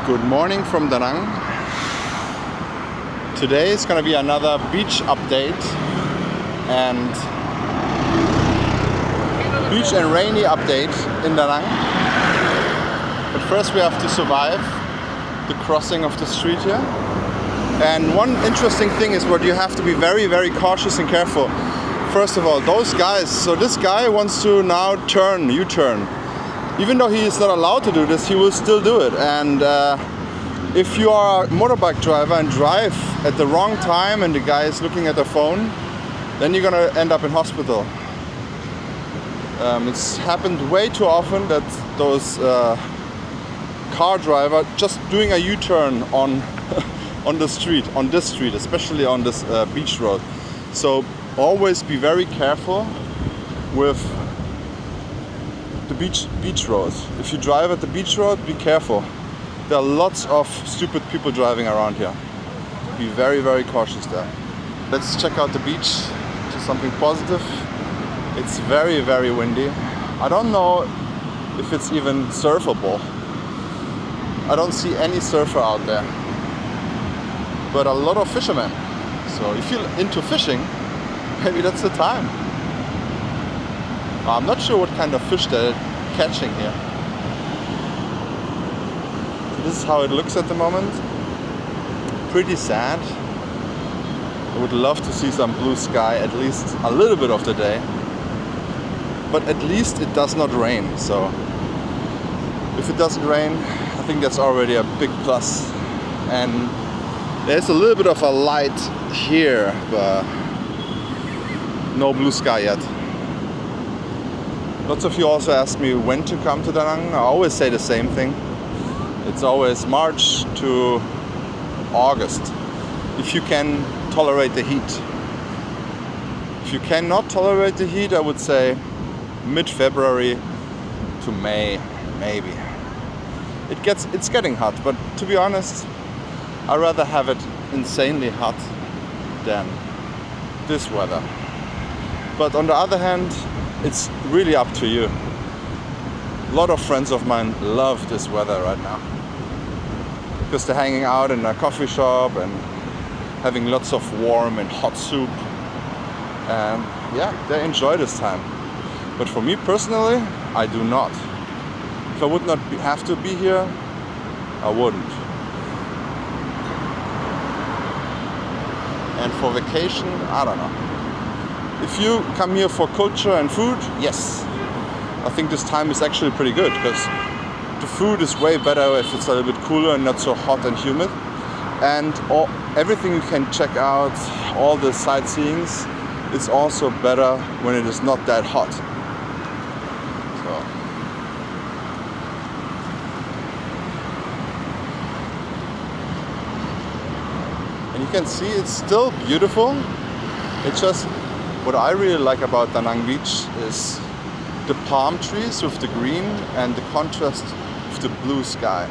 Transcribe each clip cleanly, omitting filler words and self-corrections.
Good morning from Da Nang. Today is going to be another beach update and rainy update in Da Nang. But first we have to survive the crossing of the street here. And one interesting thing is what you have to be very, very cautious and careful. First of all, those guys, so this guy wants to now U-turn. Even though he is not allowed to do this, he will still do it. And if you are a motorbike driver and drive at the wrong time and the guy is looking at the phone, then you're gonna end up in hospital. It's happened way too often that those car driver just doing a U-turn on on this street, especially on this beach road. So always be very careful with the beach road. If you drive at the beach road, be careful. There are lots of stupid people driving around here. Be very, very cautious there. Let's check out the beach, which is something positive. It's very, very windy. I don't know if it's even surfable. I don't see any surfer out there, but a lot of fishermen. So if you're into fishing, maybe that's the time. I'm not sure what kind of fish they're catching here. So this is how it looks at the moment. Pretty sad. I would love to see some blue sky at least a little bit of the day. But at least it does not rain. So if it doesn't rain, I think that's already a big plus. And there's a little bit of a light here, but no blue sky yet. Lots of you also ask me when to come to Da Nang. I always say the same thing. It's always March to August, if you can tolerate the heat. If you cannot tolerate the heat, I would say mid-February to May, maybe. It's getting hot, but to be honest, I'd rather have it insanely hot than this weather. But on the other hand, it's really up to you. A lot of friends of mine love this weather right now because they're hanging out in a coffee shop and having lots of warm and hot soup. And yeah, they enjoy this time. But for me personally, I do not. If I would not have to be here, I wouldn't. And for vacation, I don't know. If you come here for culture and food, yes. I think this time is actually pretty good because the food is way better if it's a little bit cooler and not so hot and humid. And everything you can check out, all the sightseeings, is also better when it is not that hot. So. And you can see it's still beautiful. It's just what I really like about Da Nang Beach is the palm trees with the green and the contrast with the blue sky.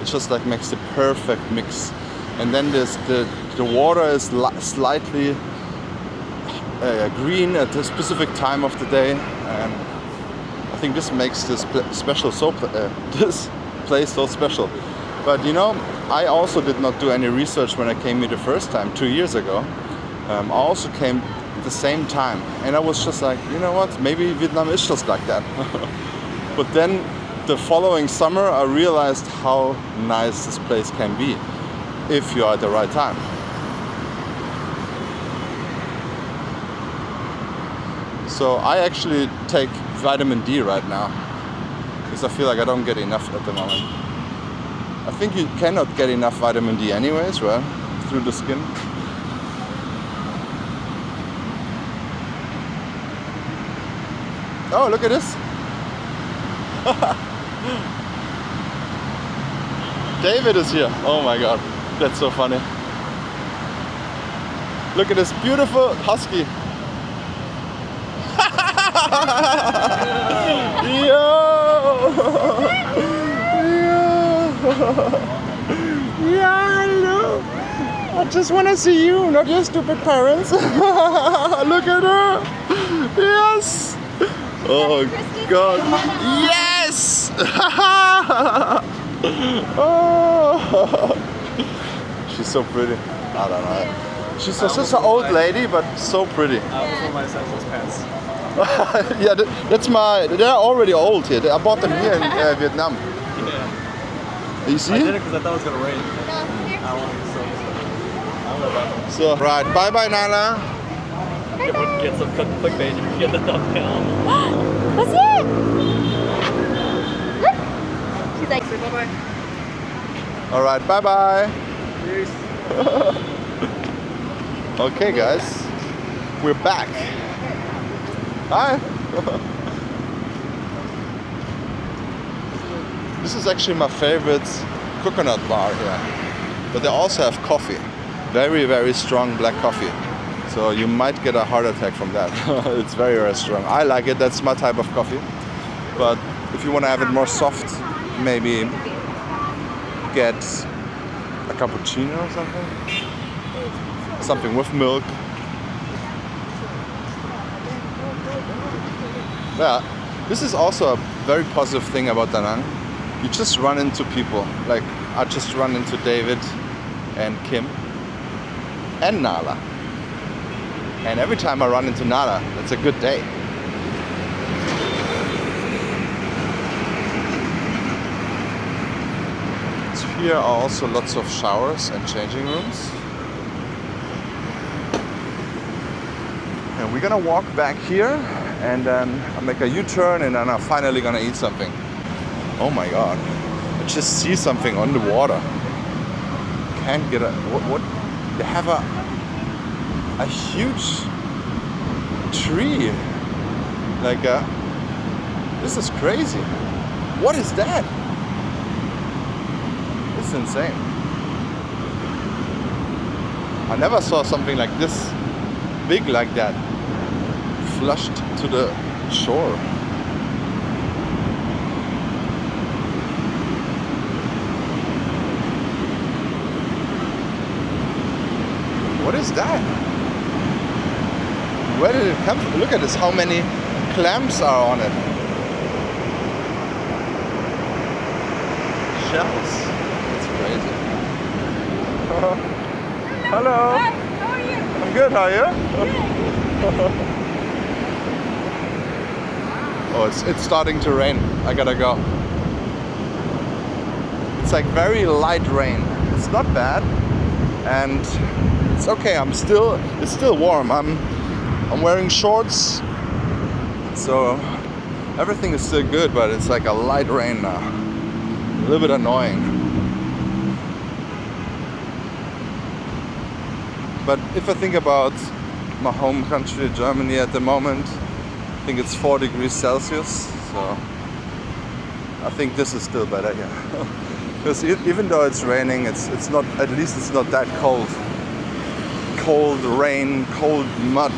It just like makes the perfect mix. And then there's the water is slightly green at a specific time of the day, and I think this makes this this place so special. But you know, I also did not do any research when I came here the first time 2 years ago. I also came at the same time, and I was just like, you know what, maybe Vietnam is just like that. But then the following summer I realized how nice this place can be if you're at the right time. So I actually take vitamin D right now because I feel like I don't get enough at the moment. I think you cannot get enough vitamin D anyways, right? Through the skin. Oh, look at this. David is here. Oh my God, that's so funny. Look at this beautiful husky. Yo! Yeah, hello. I just want to see you, not your stupid parents. Look at her. Yes. Oh God. Yes. Oh. She's so pretty. I don't know. She's such an old lady, but so pretty. I almost want my senseless pants. Yeah, that's my. They're already old here. I bought them here in Vietnam. Yeah. You see? I did it because I thought it was gonna rain. I want to So right, bye bye Nala. get some clickbait if you get the thumbnail. What's it? Look. She's like, Say bye bye. All right, bye bye. Cheers. Okay, guys, we're back. Hi. This is actually my favorite coconut bar here, but they also have coffee, very, very strong black coffee. So you might get a heart attack from that. It's very, very strong. I like it. That's my type of coffee. But if you want to have it more soft, maybe get a cappuccino or something. Something with milk. Yeah, this is also a very positive thing about Da Nang. You just run into people. Like, I just run into David and Kim and Nala. And every time I run into Nala, it's a good day. So here are also lots of showers and changing rooms. And we're gonna walk back here and then I'll make a U-turn and then I'm finally gonna eat something. Oh my god, I just see something on the water. Can't get a, what? They have a huge tree. Like this is crazy. What is that? It's insane. I never saw something like this big like that flushed to the shore. What is that? Where did it come from? Look at this, how many clams are on it. Shells. That's crazy. Hello. hi, how are you? I'm good, how are you? Oh, it's starting to rain. I gotta go. It's like very light rain. It's not bad. And it's okay. It's still warm. I'm wearing shorts. So everything is still good, but it's like a light rain now. A little bit annoying. But if I think about my home country, Germany, at the moment, I think it's 4 degrees Celsius. So I think this is still better here. Because even though it's raining, it's not. At least it's not that cold. Cold rain, cold mud,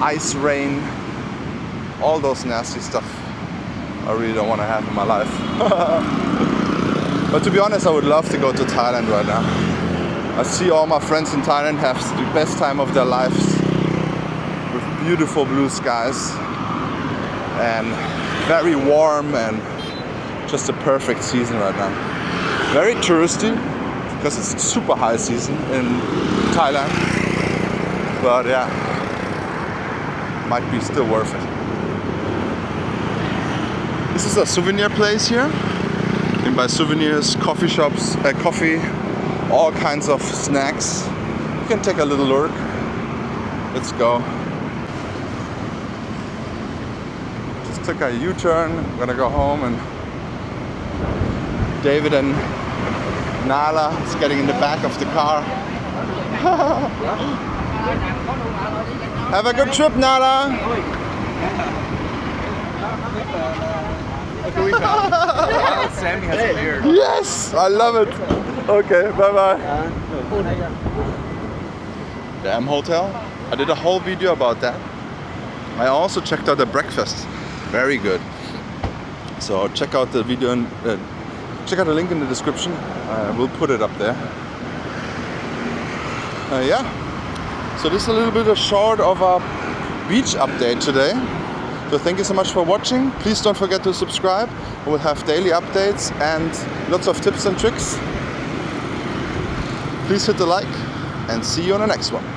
ice rain, all those nasty stuff I really don't want to have in my life. But to be honest, I would love to go to Thailand right now. I see all my friends in Thailand have the best time of their lives with beautiful blue skies and very warm and just a perfect season right now. Very touristy because it's super high season in Thailand, but yeah, might be still worth it. This is a souvenir place here. And by souvenirs, coffee shops, coffee, all kinds of snacks. You can take a little look. Let's go. Just took a U-turn. I'm gonna go home, and David and Nala is getting in the back of the car. Have a good trip, Nala. Look who we found. Sammy has a beard. Yes, I love it. Okay, bye-bye. The M Hotel. I did a whole video about that. I also checked out the breakfast. Very good. So check out the video and check out the link in the description. We'll put it up there. Yeah. So this is a little bit short of a beach update today. So thank you so much for watching. Please don't forget to subscribe. We'll have daily updates and lots of tips and tricks. Please hit the like and see you on the next one.